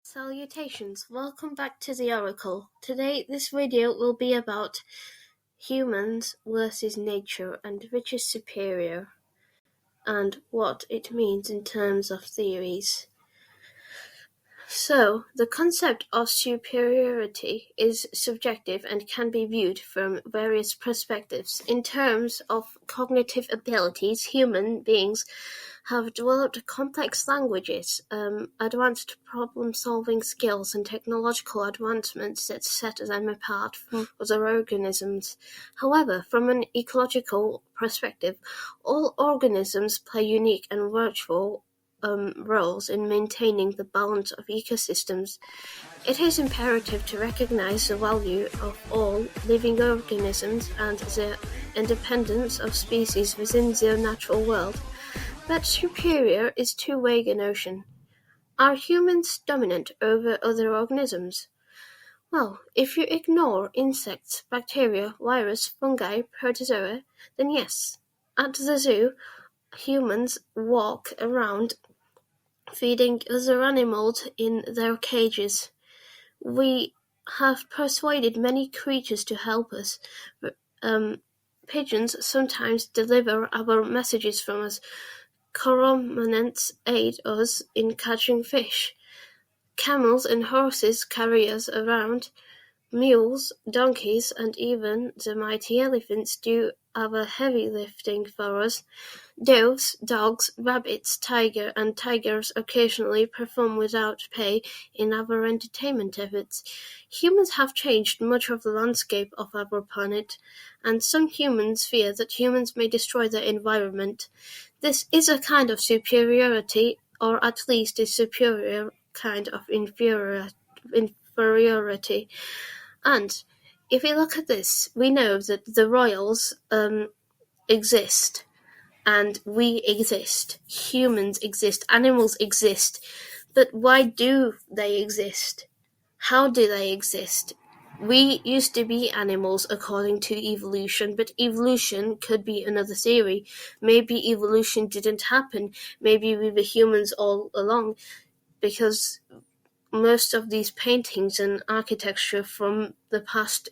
Salutations, welcome back to the Oracle. Today this video will be about humans versus nature and which is superior and what it means in terms of theories. So, the concept of superiority is subjective and can be viewed from various perspectives. In terms of cognitive abilities, human beings have developed complex languages, advanced problem-solving skills, and technological advancements that set them apart from other organisms. However, from an ecological perspective, all organisms play unique and virtual roles in maintaining the balance of ecosystems. It is imperative to recognize the value of all living organisms and the independence of species within their natural world. But superior is too vague a notion. Are humans dominant over other organisms? Well, if you ignore insects, bacteria, virus, fungi, protozoa, then yes. At the zoo, humans walk around feeding other animals in their cages. We have persuaded many creatures to help us. Pigeons sometimes deliver our messages from us. Cormorants aid us in catching fish. Camels and horses carry us around. Mules, donkeys, and even the mighty elephants do our heavy lifting for us. Doves, dogs, rabbits, tigers occasionally perform without pay in our entertainment efforts. Humans have changed much of the landscape of our planet, and some humans fear that humans may destroy the environment. This is a kind of superiority, or at least a superior kind of inferiority. And if we look at this, we know that the royals exist, and we exist, humans exist, animals exist. But why do they exist? How do they exist? We used to be animals according to evolution, but evolution could be another theory. Maybe evolution didn't happen. Maybe we were humans all along, because most of these paintings and architecture from the past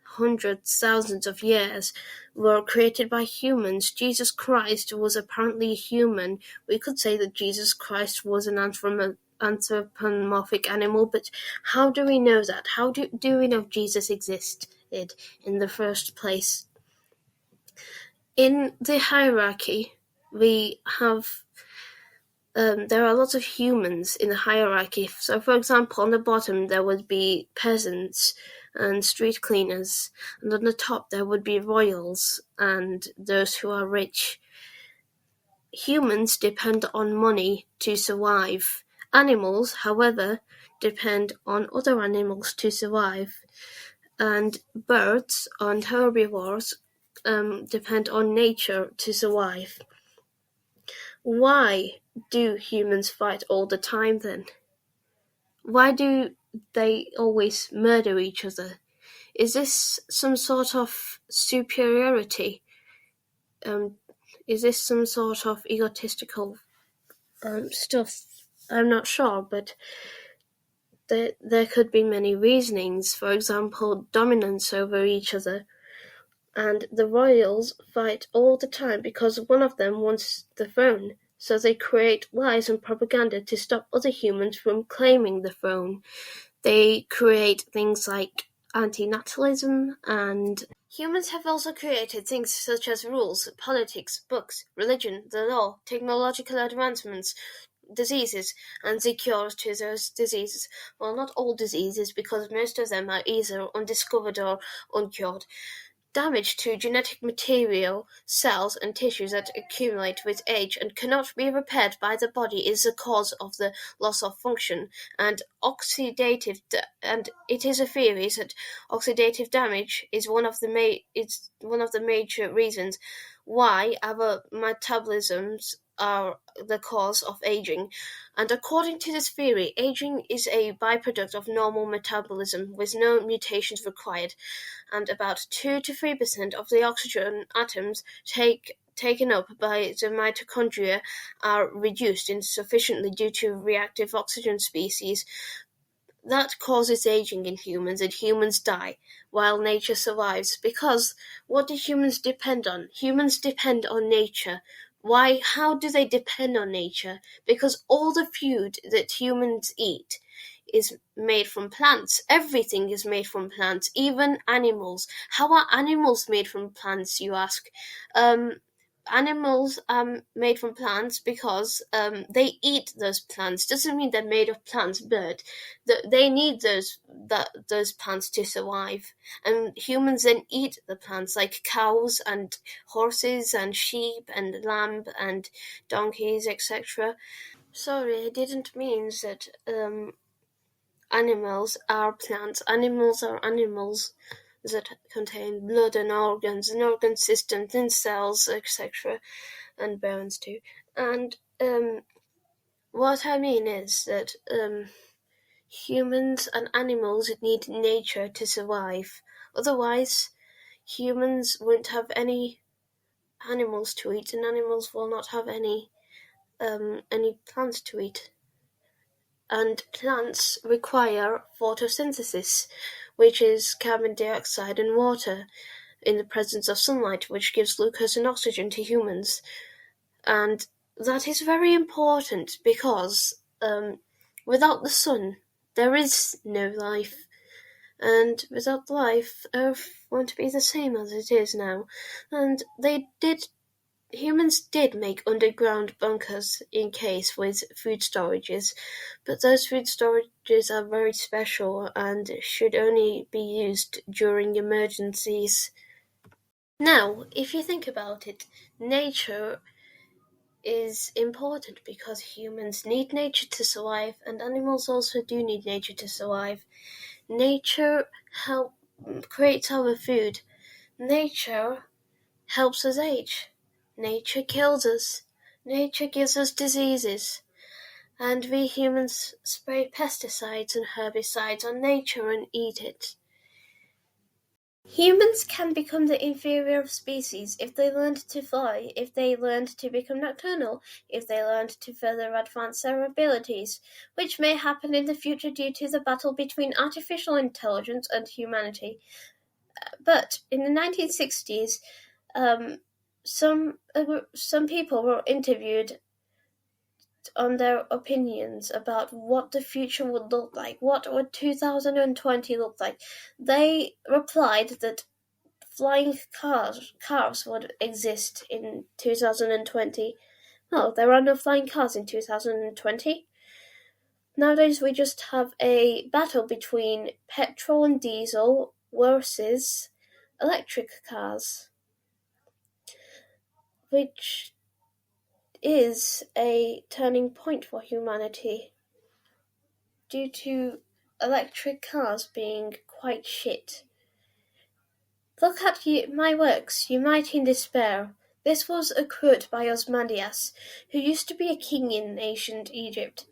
hundreds, thousands of years were created by humans. Jesus Christ was apparently human. We could say that Jesus Christ was an anthropomorphic animal, but how do we know that? How do we know Jesus existed in the first place? In the hierarchy, we have there are lots of humans in the hierarchy. So, for example, on the bottom there would be peasants and street cleaners, and on the top there would be royals and those who are rich. Humans depend on money to survive. Animals, however, depend on other animals to survive. And birds and herbivores depend on nature to survive. Why do humans fight all the time then? Why do they always murder each other? Is this some sort of superiority? Is this some sort of egotistical stuff? I'm not sure, but there could be many reasonings. For example, dominance over each other. And the royals fight all the time because one of them wants the throne. So they create lies and propaganda to stop other humans from claiming the throne. They create things like anti-natalism, and humans have also created things such as rules, politics, books, religion, the law, technological advancements, diseases, and the cures to those diseases. Well, not all diseases, because most of them are either undiscovered or uncured. Damage to genetic material, cells, and tissues that accumulate with age and cannot be repaired by the body is the cause of the loss of function. And it is a theory that oxidative damage is one of the major reasons why our metabolisms are the cause of aging. And according to this theory, aging is a byproduct of normal metabolism with no mutations required, and about 2 to 3% of the oxygen atoms taken up by the mitochondria are reduced insufficiently due to reactive oxygen species. that causes aging in humans, and humans die while nature survives. Because what do humans depend on? Humans depend on nature. Why? How do they depend on nature? Because all the food that humans eat is made from plants. Everything is made from plants, even animals. How are animals made from plants, you ask? Um, Animals are made from plants because they eat those plants. Doesn't mean they're made of plants, but they need those plants to survive. And humans then eat the plants, like cows and horses and sheep and lamb and donkeys, etc. Sorry, I didn't mean that animals are plants. Animals are animals that contain blood and organs, and organ systems and cells, etc., and bones too. And what I mean is that humans and animals need nature to survive. Otherwise, humans won't have any animals to eat, and animals will not have any plants to eat. And plants require photosynthesis, which is carbon dioxide and water in the presence of sunlight, which gives glucose and oxygen to humans. And that is very important because without the sun, there is no life. And without life, Earth won't be the same as it is now. And humans did make underground bunkers in case with food storages, but those food storages are very special and should only be used during emergencies. Now, if you think about it, nature is important because humans need nature to survive, and animals also do need nature to survive. Nature creates our food. Nature helps us age. Nature kills us. Nature gives us diseases. And we humans spray pesticides and herbicides on nature and eat it. Humans can become the inferior of species if they learned to fly, if they learned to become nocturnal, if they learned to further advance their abilities, which may happen in the future due to the battle between artificial intelligence and humanity. But in the 1960s, some people were interviewed on their opinions about what the future would look like. What would 2020 look like? They replied that flying cars would exist in 2020. Oh, there are no flying cars in 2020. Nowadays we just have a battle between petrol and diesel versus electric cars, which is a turning point for humanity due to electric cars being quite shit. Look at my works, unite in despair. This was a quote by Ozymandias, who used to be a king in ancient Egypt,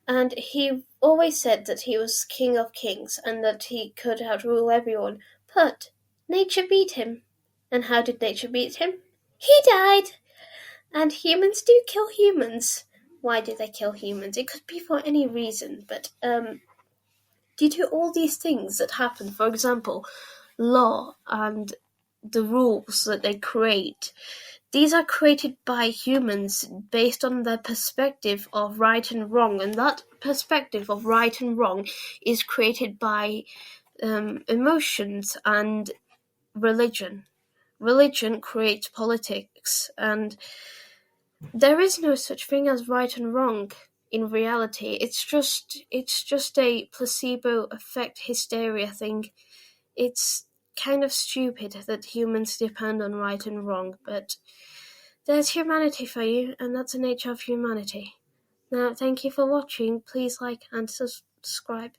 and he always said that he was king of kings and that he could outrule everyone, but nature beat him. And how did nature beat him? He died! And humans do kill humans. Why do they kill humans? It could be for any reason, but due to all these things that happen, for example, law and the rules that they create, these are created by humans based on their perspective of right and wrong, and that perspective of right and wrong is created by emotions and religion. Religion creates politics, and there is no such thing as right and wrong in reality. It's just a placebo effect hysteria thing. It's kind of stupid that humans depend on right and wrong, but there's humanity for you, and that's the nature of humanity. Now, thank you for watching. Please like and subscribe.